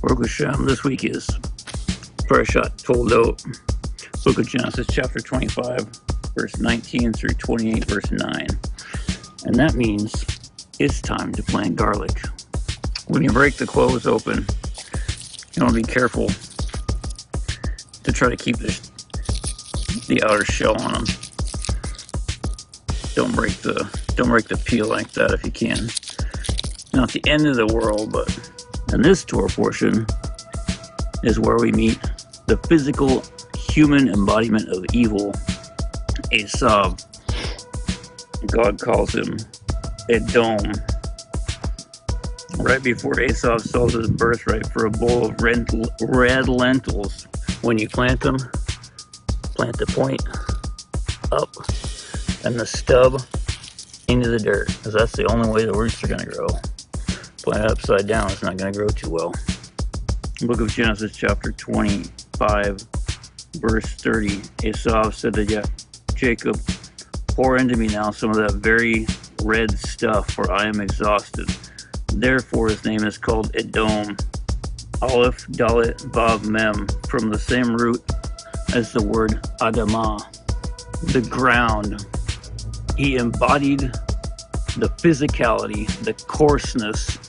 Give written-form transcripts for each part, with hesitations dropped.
Baruch Hashem, this week is Parashat Toldot, Book of Genesis, chapter 25, verse 19 through 28, verse 9. And that means it's time to plant garlic. When you break the cloves open, you want to be careful to try to keep the outer shell on them. Don't break the peel like that if you can. Not the end of the world, but in this Torah portion is where we meet the physical human embodiment of evil, Esau. God calls him Edom. Right before Esau sells his birthright for a bowl of red lentils, when you plant them, plant the point up and the stub into the dirt, because that's the only way the roots are going to grow. Plant it upside down, it's not going to grow too well. Book of Genesis, chapter 25, verse 30. Esau said to Jacob, "Pour into me now some of that very red stuff, for I am exhausted." Therefore his name is called Edom. Aleph, Dalet, Vav, Mem, from the same root as the word Adama, the ground. He embodied the physicality, the coarseness,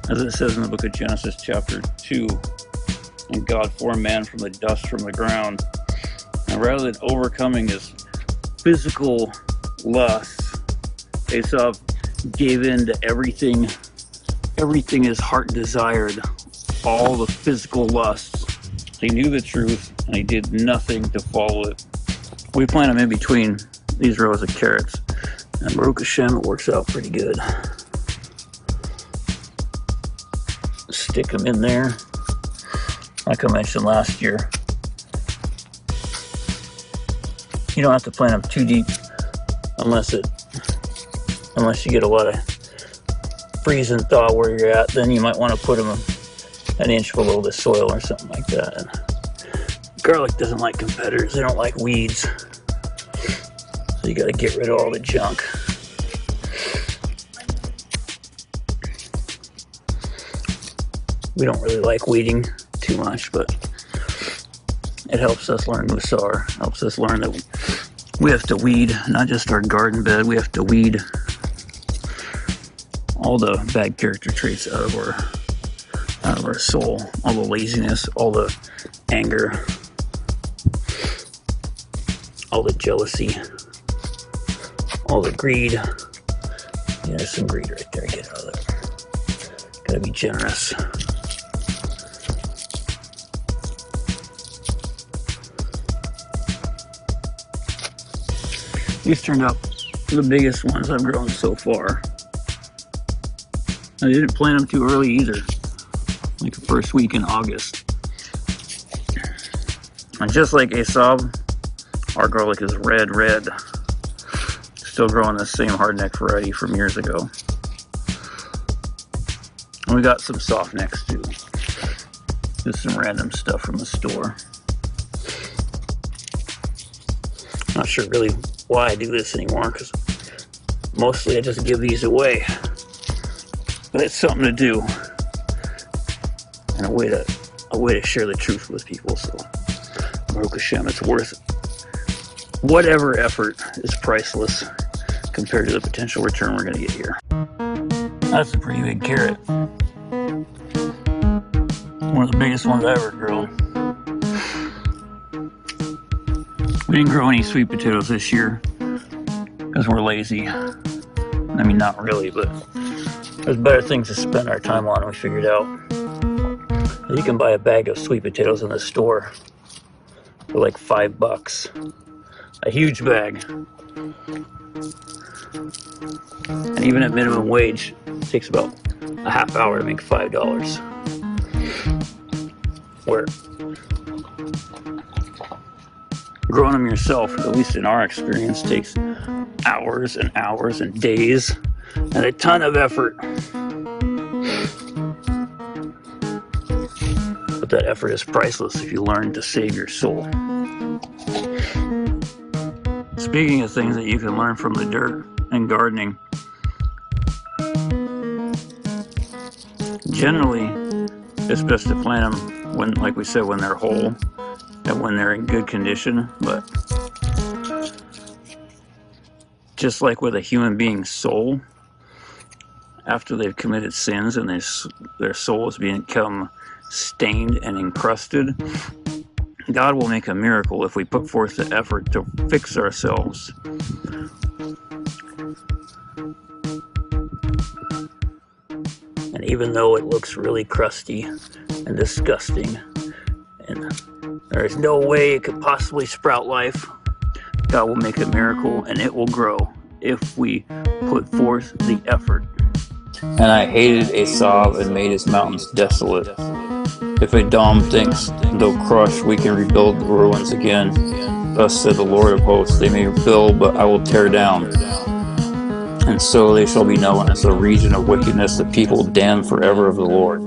as it says in the book of Genesis, chapter 2. And God formed man from the dust from the ground. And rather than overcoming his physical lusts, Esau gave in to everything his heart desired, all the physical lusts. He knew the truth, and he did nothing to follow it. We plant them in between these rows of carrots, and Baruch Hashem, it works out pretty good. Stick them in there, like I mentioned last year. You don't have to plant them too deep unless you get a lot of freeze and thaw where you're at. Then you might want to put them an inch below the soil or something like that. And garlic doesn't like competitors. They don't like weeds. So you got to get rid of all the junk. We don't really like weeding too much, but it helps us learn Musar. Helps us learn that we have to weed not just our garden bed. We have to weed all the bad character traits out of our soul, all the laziness, all the anger, all the jealousy, all the greed. Yeah, there's some greed right there. Get out of there. Gotta be generous. These turned out the biggest ones I've grown so far. I didn't plant them too early either, like the first week in August. And just like Esau, our garlic is red. Still growing the same hardneck variety from years ago. And we got some soft necks too. Just some random stuff from the store. Not sure really why I do this anymore, because mostly I just give these away. But it's something to do, and a way to share the truth with people. So Baruch Hashem, it's worth it. Whatever effort is priceless compared to the potential return we're going to get here. That's a pretty big carrot. One of the biggest ones I ever grown. We didn't grow any sweet potatoes this year because we're lazy. I mean, not really, but there's better things to spend our time on, we figured out. You can buy a bag of sweet potatoes in the store for like $5. A huge bag. And even at minimum wage, it takes about a half hour to make $5. Where growing them yourself, at least in our experience, takes hours and hours and days and a ton of effort. But that effort is priceless if you learn to save your soul. Speaking of things that you can learn from the dirt and gardening, generally It's best to plant them when, like we said, when they're whole and when they're in good condition. But just like with a human being's soul, after they've committed sins and their soul has become stained and encrusted, God will make a miracle if we put forth the effort to fix ourselves. And even though it looks really crusty and disgusting, and there is no way it could possibly sprout life, God will make a miracle and it will grow if we put forth the effort. And I hated Esav and made his mountains desolate. If Edom thinks, though crushed, we can rebuild the ruins again. Thus said the Lord of hosts, they may build, but I will tear down. And so they shall be known as a region of wickedness, the people damned forever of the Lord.